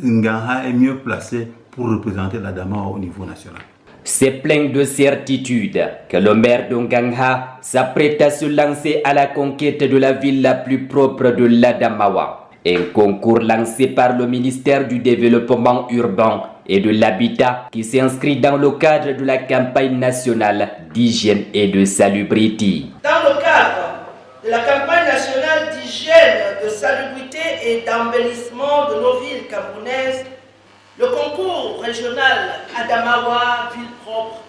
Ngangha est mieux placé pour représenter la Damawa au niveau national. C'est plein de certitude que le maire de Ngangha s'apprête à se lancer à la conquête de la ville la plus propre de l'Adamawa. Un concours lancé par le ministère du Développement urbain et de l'Habitat qui s'inscrit dans le cadre de la campagne nationale d'hygiène et de salubrité. Dans le cadre de la campagne nationale d'hygiène, de salubrité et d'embellissement de nos villes camerounaises, le concours régional Adamawa Ville Propre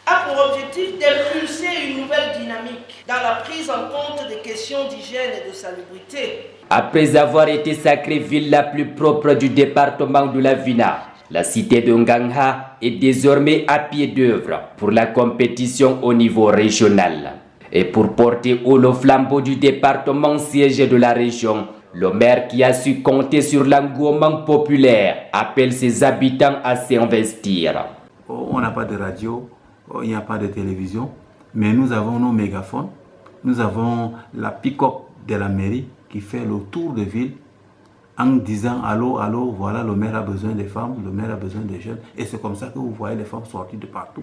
a pour objectif d'impulser une nouvelle dynamique dans la prise en compte des questions d'hygiène et de salubrité. Après avoir été sacrée ville la plus propre du département de la Vina, la cité de Ngangha est désormais à pied d'œuvre pour la compétition au niveau régional. Et pour porter haut le flambeau du département siège de la région, le maire qui a su compter sur l'engouement populaire appelle ses habitants à s'investir. On n'a pas de radio, il n'y a pas de télévision, mais nous avons nos mégaphones, nous avons la pick-up de la mairie qui fait le tour de ville en disant allô, allô, voilà, le maire a besoin des femmes, le maire a besoin des jeunes. Et c'est comme ça que vous voyez les femmes sortir de partout,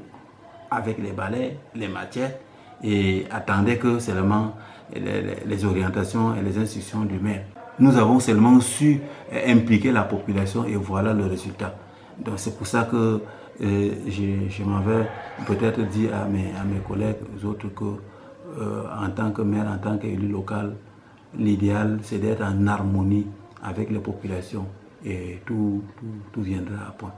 avec les balais, les machettes, et attendez que seulement les orientations et les instructions du maire. Nous avons seulement su impliquer la population et voilà le résultat. Donc c'est pour ça que je m'en vais peut-être dire à mes collègues, aux autres, que en tant que maire, en tant qu'élu local, l'idéal c'est d'être en harmonie avec les populations et tout viendra à point.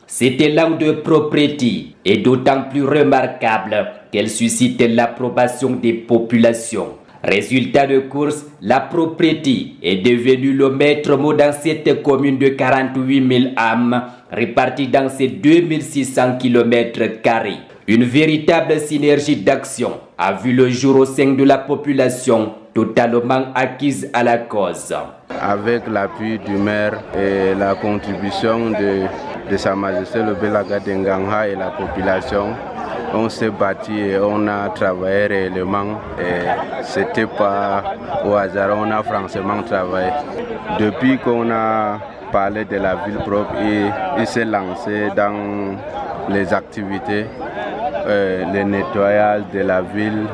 C'était langue de propriété et d'autant plus remarquable qu'elle suscite l'approbation des populations. Résultat de course, la propriété est devenue le maître mot dans cette commune de 48 000 âmes répartie dans ces 2600 km². Une véritable synergie d'action a vu le jour au sein de la population totalement acquise à la cause. Avec l'appui du maire et la contribution de Sa Majesté le Bélaga de Ngangha et la population, on s'est bâti et on a travaillé réellement. C'était pas au hasard, on a franchement travaillé. Depuis qu'on a parlé de la ville propre, il s'est lancé dans les activités, le nettoyage de la ville.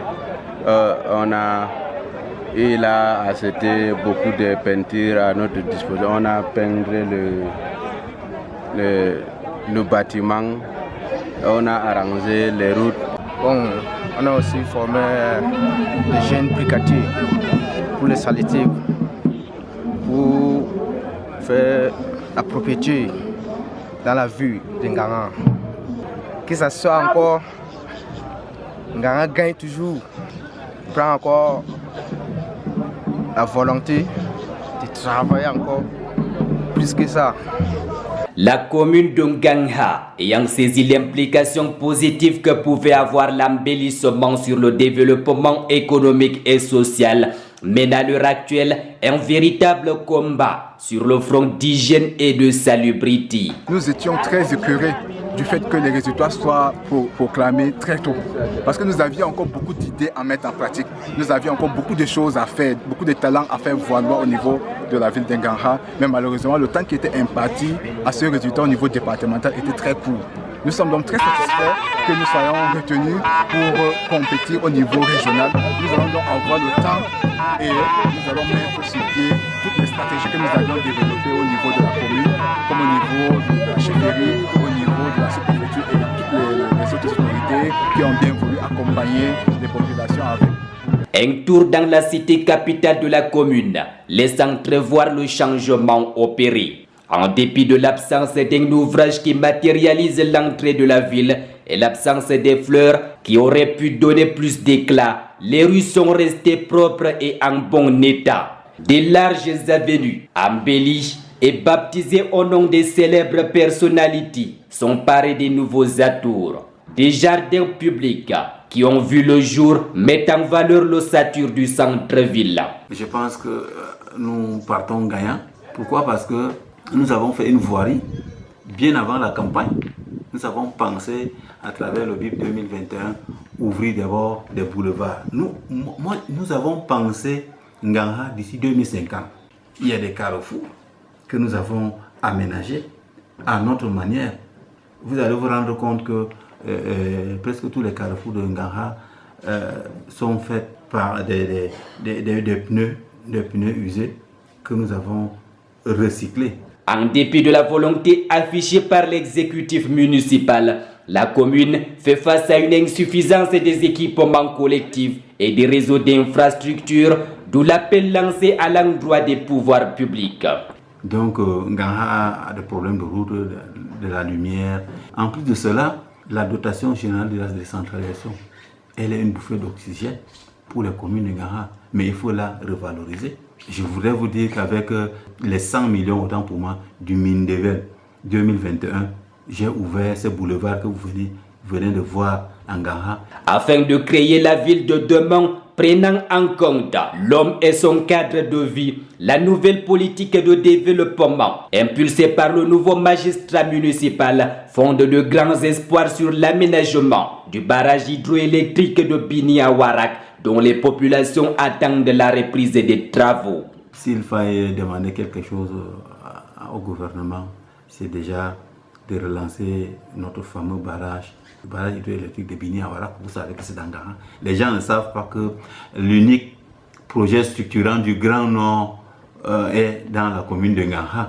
Il a acheté beaucoup de peintures à notre disposition. On a peint le bâtiment. On a arrangé les routes. Bon, on a aussi formé des jeunes brigadiers pour les saletés, pour faire la propriété dans la vue de Ngangha. Que ça soit encore, Ngangha gagne toujours, prend encore la volonté de travailler encore plus que ça. La commune de Ngangha ayant saisi l'implication positive que pouvait avoir l'embellissement sur le développement économique et social, mène à l'heure actuelle un véritable combat sur le front d'hygiène et de salubrité. Nous étions très écœurés du fait que les résultats soient proclamés très tôt. Parce que nous avions encore beaucoup d'idées à mettre en pratique. Nous avions encore beaucoup de choses à faire, beaucoup de talents à faire valoir au niveau de la ville de Ngangha. Mais malheureusement, le temps qui était imparti à ce résultat au niveau départemental était très court. Nous sommes donc très satisfaits que nous soyons retenus pour compétir au niveau régional. Nous allons donc avoir le temps et nous allons mettre sur pied toutes les stratégies que nous avions développées au niveau de la commune, comme au niveau de la chefferie, au niveau de la sous-préfecture et toutes les autres autorités qui ont bien voulu accompagner les populations avec. Un tour dans la cité capitale de la commune laisse entrevoir le changement opéré. En dépit de l'absence d'un ouvrage qui matérialise l'entrée de la ville et l'absence des fleurs qui auraient pu donner plus d'éclat, les rues sont restées propres et en bon état. Des larges avenues embellies et baptisées au nom des célèbres personnalités sont parées des nouveaux atours. Des jardins publics qui ont vu le jour mettent en valeur l'ossature du centre-ville. Je pense que nous partons gagnants. Pourquoi? Parce que nous avons fait une voirie bien avant la campagne. Nous avons pensé à travers le BIP 2021 ouvrir d'abord des boulevards. Nous avons pensé Ngangha d'ici 2050. Il y a des carrefours que nous avons aménagé à notre manière. Vous allez vous rendre compte que presque tous les carrefours de Ngara sont faits par des pneus usés que nous avons recyclés. En dépit de la volonté affichée par l'exécutif municipal, la commune fait face à une insuffisance des équipements collectifs et des réseaux d'infrastructures, d'où l'appel lancé à l'endroit des pouvoirs publics. Donc, Ngara a des problèmes de route, de la lumière. En plus de cela, la dotation générale de la décentralisation, elle est une bouffée d'oxygène pour les communes de Ngara, mais il faut la revaloriser. Je voudrais vous dire qu'avec les 100 millions, autant pour moi, du Mindevel 2021, j'ai ouvert ce boulevard que vous venez de voir en Ngara. Afin de créer la ville de demain, prenant en compte l'homme et son cadre de vie, la nouvelle politique de développement impulsée par le nouveau magistrat municipal fonde de grands espoirs sur l'aménagement du barrage hydroélectrique de Bini-Awarak, dont les populations attendent la reprise des travaux. S'il fallait demander quelque chose au gouvernement, c'est déjà de relancer notre fameux barrage, le barrage hydroélectrique de Bini-Awarak. Vous savez que c'est dans Ngara. Les gens ne savent pas que l'unique projet structurant du Grand Nord est dans la commune de Ngara.